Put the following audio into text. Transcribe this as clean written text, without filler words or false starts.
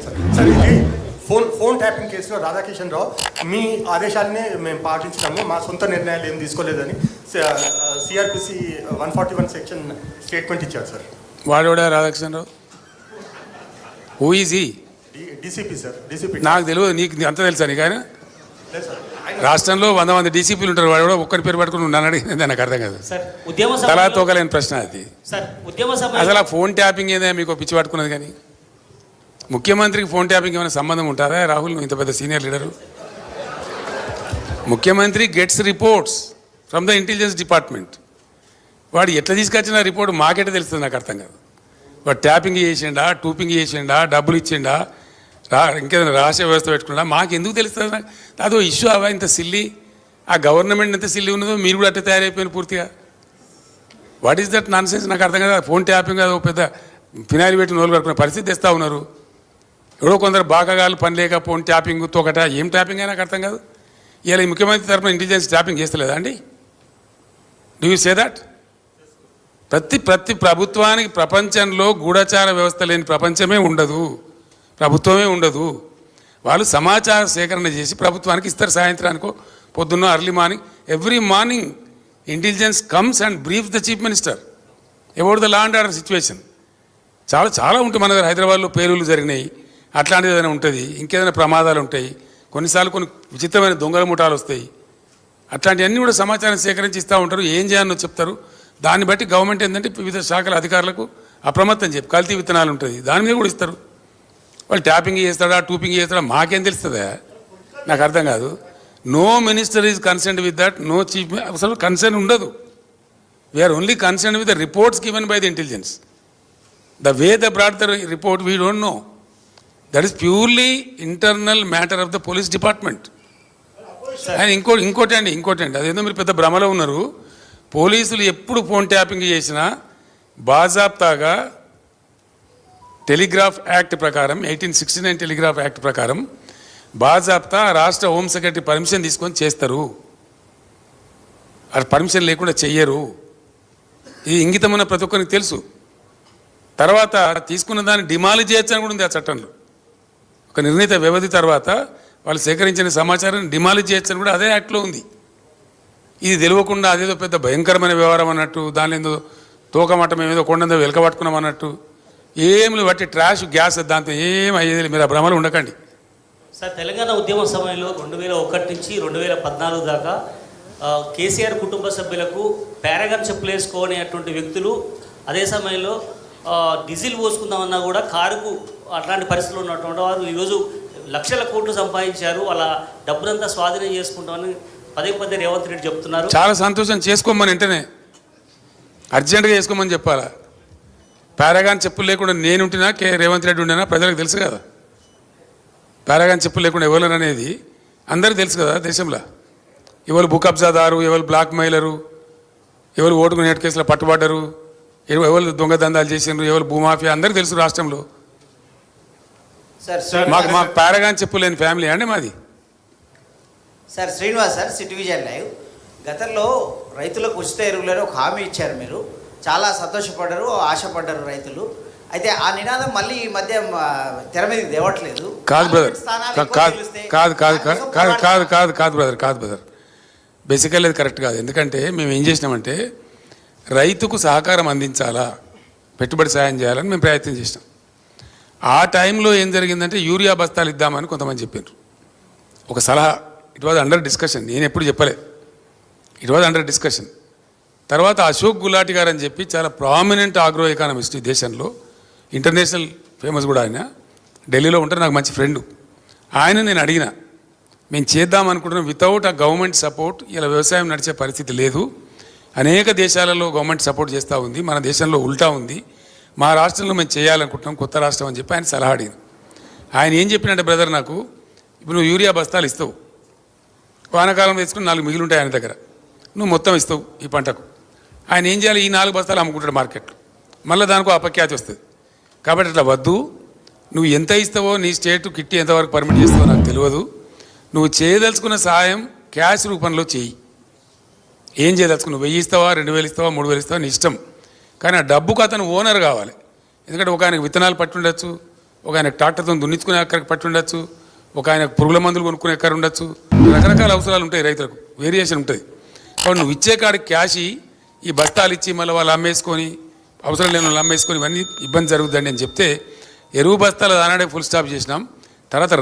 Sir ఇది phone tapping కేసులో రాధాకిషన్ రావు మీ ఆదేశాలనే మేము పాటించినాము, మా సొంత నిర్ణయాలు ఏం తీసుకోలేదని సిఆర్పిసి 141 సెక్షన్ స్టేట్మెంట్ ఇచ్చారు సార్. వాడోడా Radhakishan Rao? Who is he? DCP sir. DCP నాకు తెలియదు, నీకు అంత తెలుసా? నీకు ఆయన లేదు సార్. రాష్ట్రంలో 100 మంది డీసీపీలు ఉంటారు, వాడు కూడా ఒక్కరి పేరు పట్టుకుని ఉన్నాను అడిగింది. నాకు అర్థం కాదు. తలా తోకలేని ప్రశ్న అది. అసలు ఆ ఫోన్ ట్యాపింగ్ ఏదో మీకు పిచ్చి పట్టుకున్నది. కానీ ముఖ్యమంత్రికి ఫోన్ ట్యాపింగ్ ఏమైనా సంబంధం ఉంటారా? రాహుల్, నువ్వు ఇంత పెద్ద సీనియర్ లీడరు. ముఖ్యమంత్రి gets reports from the intelligence department. వాడు ఎట్లా తీసుకొచ్చిన రిపోర్ట్ మాకెట్లా తెలుస్తుంది? నాకు అర్థం కాదు. వాడు ట్యాపింగ్ చేసిండా, టూపింగ్ చేసిండా, డబ్బులు ఇచ్చిండా, ఇంకేదైనా రహస్య వ్యవస్థ పెట్టుకున్నా మాకు ఎందుకు తెలుస్తుంది? నాకు అదో ఇష్యూ అవా ఇంత సిల్లి. ఆ గవర్నమెంట్ ఎంత సిల్లి ఉన్నదో మీరు కూడా అట్లా తయారైపోయిన పూర్తిగా. What is that non sense? నాకు అర్థం కదా. ఫోన్ ట్యాపింగ్ అది పెద్ద ఫినాయిల్ పెట్టి నోలు కట్టుకునే పరిస్థితి తెస్తూ ఉన్నారు. ఎవడో కొందరు బాగాగాలు పని లేక ఫోన్ ట్యాపింగ్ తోకట ఏం ట్యాపింగ్ అయినా నాకు అర్థం కాదు. ఇలా ఈ ముఖ్యమంత్రి తరఫున ఇంటెలిజెన్స్ ట్యాపింగ్ చేస్తలేదా అండి? Do you say that? ప్రతి ప్రభుత్వానికి ప్రపంచంలో గూఢచార వ్యవస్థ లేని ప్రపంచమే ఉండదు, ప్రభుత్వమే ఉండదు. వాళ్ళు సమాచార సేకరణ చేసి ప్రభుత్వానికి ఇస్తారు. సాయంత్రానికో పొద్దున్న early morning, every morning intelligence comes and brief the chief minister about the law and order situation. చాలా ఉంటాయి. మన దగ్గర హైదరాబాద్లో పేలుళ్ళు జరిగినాయి, అట్లాంటిది ఏదైనా ఉంటుంది, ఇంకేదైనా ప్రమాదాలు ఉంటాయి, కొన్నిసార్లు కొన్ని విచిత్రమైన దొంగల ముఠాలు వస్తాయి. అట్లాంటివన్నీ కూడా సమాచారం సేకరించి ఇస్తూ ఉంటారు. ఏం చేయాలో చెప్తారు. దాన్ని బట్టి గవర్నమెంట్ ఏంటంటే వివిధ శాఖల అధికారులకు అప్రమత్తం చెప్పి కల్తీ విత్తనాలు ఉంటుంది, దాని మీద కూడా ఇస్తారు. వాళ్ళు ట్యాపింగ్ చేస్తాడా, టూపింగ్ చేస్తాడా మాకేం తెలుస్తుందా? నాకు అర్థం కాదు. No minister is concerned with that, no chief. అసలు కన్సర్న్ ఉండదు. We're only concerned with the reports given by the intelligence. The way the brought the report we don't know. That is purely internal matter of the police department. And ఇంకోటి అండి, అదేందో మీరు పెద్ద భ్రమలో ఉన్నారు. పోలీసులు ఎప్పుడు ఫోన్ ట్యాపింగ్ చేసినా బాజాప్తాగా టెలిగ్రాఫ్ యాక్ట్ ప్రకారం 1869 టెలిగ్రాఫ్ యాక్ట్ ప్రకారం బాజాప్తా రాష్ట్ర హోమ్ సెక్రటరీ పర్మిషన్ తీసుకొని చేస్తారు. అది పర్మిషన్ లేకుండా చెయ్యరు. ఇది ఇంగితమైన ప్రతి ఒక్కరికి తెలుసు. తర్వాత తీసుకున్న దాన్ని డిమాలిజ్ చేయొచ్చని కూడా ఉంది ఆ చట్టంలో. ఒక నిర్ణీత వ్యవధి తర్వాత వాళ్ళు సేకరించిన సమాచారాన్ని డిమాలిజ్ చేయొచ్చని కూడా అదే యాక్ట్లో ఉంది. ఇది తెలియకుండా అదేదో పెద్ద భయంకరమైన వ్యవహారం అన్నట్టు, దానిలో ఏదో తోకమట్టం ఏదో కొండందో వెలకబట్టుకున్నాం అన్నట్టు ఏమి బట్టి ట్రాష్ గ్యాస్ దాంతో ఏం అయ్యేది. మీరు ఆ భ్రమలు ఉండకండి సార్. తెలంగాణ ఉద్యమ సమయంలో 2001 నుంచి 2014 దాకా కేసీఆర్ కుటుంబ సభ్యులకు పారాగాన్ చెప్పులు వేసుకోనేటువంటి వ్యక్తులు అదే సమయంలో డీజిల్ పోసుకుందామన్నా కూడా కారుకు అట్లాంటి పరిస్థితులు ఉన్నటువంటి వారు ఈరోజు లక్షల కోట్లు సంపాదించారు. వాళ్ళ డబ్బునంతా స్వాధీనం చేసుకుంటామని పదే రేవంత్ రెడ్డి చెప్తున్నారు. చాలా సంతోషం. చేసుకోమని వెంటనే అర్జెంటుగా చేసుకోమని చెప్పాలా? పారాగాన్ చెప్పులు లేకుండా నేను ఉంటున్నా, రేవంత్ రెడ్డి ఉండినా ప్రజలకు తెలుసు కదా. పారాగాన్ చెప్పులు లేకుండా ఎవరు అనేది అందరికీ తెలుసు కదా. దేశంలో ఎవరు భూ కబ్జాదారు, ఎవరు బ్లాక్ మెయిలరు, ఎవరు ఓటుకు నేటి కేసులో పట్టుబడ్డరు, ఎవరు దొంగ దందాలు చేసినారు, ఎవరు భూమాఫియా అందరికీ తెలుసు రాష్ట్రంలో. మాకు పారాగాన్ చెప్పులు లేని ఫ్యామిలీ అండి మాది. Sir Srinivas sir, city vision live. గతంలో రైతులకు ఉచిత ఎరువులని ఒక హామీ ఇచ్చారు. మీరు చాలా సంతోషపడ్డారు, ఆశపడ్డారు రైతులు. అయితే ఆ నినాదం మళ్ళీ ఈ మధ్య తెర మీదకి తేవట్లేదు. కాదు బ్రదర్, కాదు బ్రదర్. బేసికల్లీ అది కరెక్ట్ కాదు. ఎందుకంటే మేము ఏం చేసినామంటే రైతుకు సహకారం అందించాలా, పెట్టుబడి సాయం చేయాలని మేము ప్రయత్నం చేసినాం. ఆ టైంలో ఏం జరిగిందంటే యూరియా బస్తాలు ఇద్దామని కొంతమంది చెప్పారు. ఒక సలహా, ఇట్ వాజ్ అండర్ డిస్కషన్. నేను ఎప్పుడు చెప్పలే, ఇట్ వాజ్ అండర్ డిస్కషన్. తర్వాత అశోక్ గులాటి గారు అని చెప్పి చాలా ప్రామినెంట్ ఆగ్రో ఎకానమిస్ట్ ఈ దేశంలో, ఇంటర్నేషనల్ ఫేమస్ కూడా ఆయన, ఢిల్లీలో ఉంటారు, నాకు మంచి ఫ్రెండు. ఆయన నేను అడిగిన, మేము చేద్దాం అనుకుంటున్నాం వితౌట్ ఆ గవర్నమెంట్ సపోర్ట్ ఇలా వ్యవసాయం నడిచే పరిస్థితి లేదు. అనేక దేశాలలో గవర్నమెంట్ సపోర్ట్ చేస్తూ ఉంది, మన దేశంలో ఉల్టా ఉంది. మా రాష్ట్రంలో మేము చేయాలనుకుంటున్నాం, కొత్త రాష్ట్రం అని చెప్పి ఆయన సలహా అడిగింది. ఆయన ఏం చెప్పినట్టే బ్రదర్, నాకు ఇప్పుడు నువ్వు యూరియా బస్తాలు ఇస్తావు, వానాకాలం వేసుకుని 4 మిగిలి ఉంటాయి ఆయన దగ్గర, నువ్వు మొత్తం ఇస్తావు ఈ పంటకు. ఆయన ఏం చేయాలి? ఈ 4 బస్తాలు అమ్ముకుంటాడు మార్కెట్లో, మళ్ళీ దానికి అపఖ్యాతి వస్తుంది. కాబట్టి అట్లా వద్దు. నువ్వు ఎంత ఇస్తావో, నీ స్టేట్ కిట్టి ఎంతవరకు పర్మిట్ చేస్తావో నాకు తెలియదు. నువ్వు చేయదలుచుకున్న సహాయం క్యాష్ రూపంలో చేయి. ఏం చేయదలుచుకున్నావు? 1000 ఇస్తావా, 2000 ఇస్తావా, 3000 ఇస్తావా, నీ ఇష్టం. కానీ ఆ డబ్బుకు అతను ఓనర్ కావాలి. ఎందుకంటే ఒక ఆయనకు విత్తనాలు పట్టి ఉండొచ్చు, ఒక ఆయన ట్రాక్టర్తో దున్నించుకునే ఎక్కడికి పట్టి ఉండొచ్చు, ఒక ఆయన పురుగుల మందులు కొనుక్కునే ఎక్కడ ఉండొచ్చు. రకరకాల అవసరాలు ఉంటాయి రైతులకు, వేరియేషన్ ఉంటుంది. కాబట్టి నువ్వు ఇచ్చే కాడికి క్యాష్ ఈ బస్తాలు ఇచ్చి మళ్ళీ వాళ్ళు అమ్మేసుకొని అవసరం లేని వాళ్ళు అమ్మేసుకొని ఇవన్నీ ఇబ్బంది జరుగుతుందండి అని చెప్తే ఎరువు బస్తాలు దానాడే ఫుల్ స్టాప్ చేసినాం. తర్వాత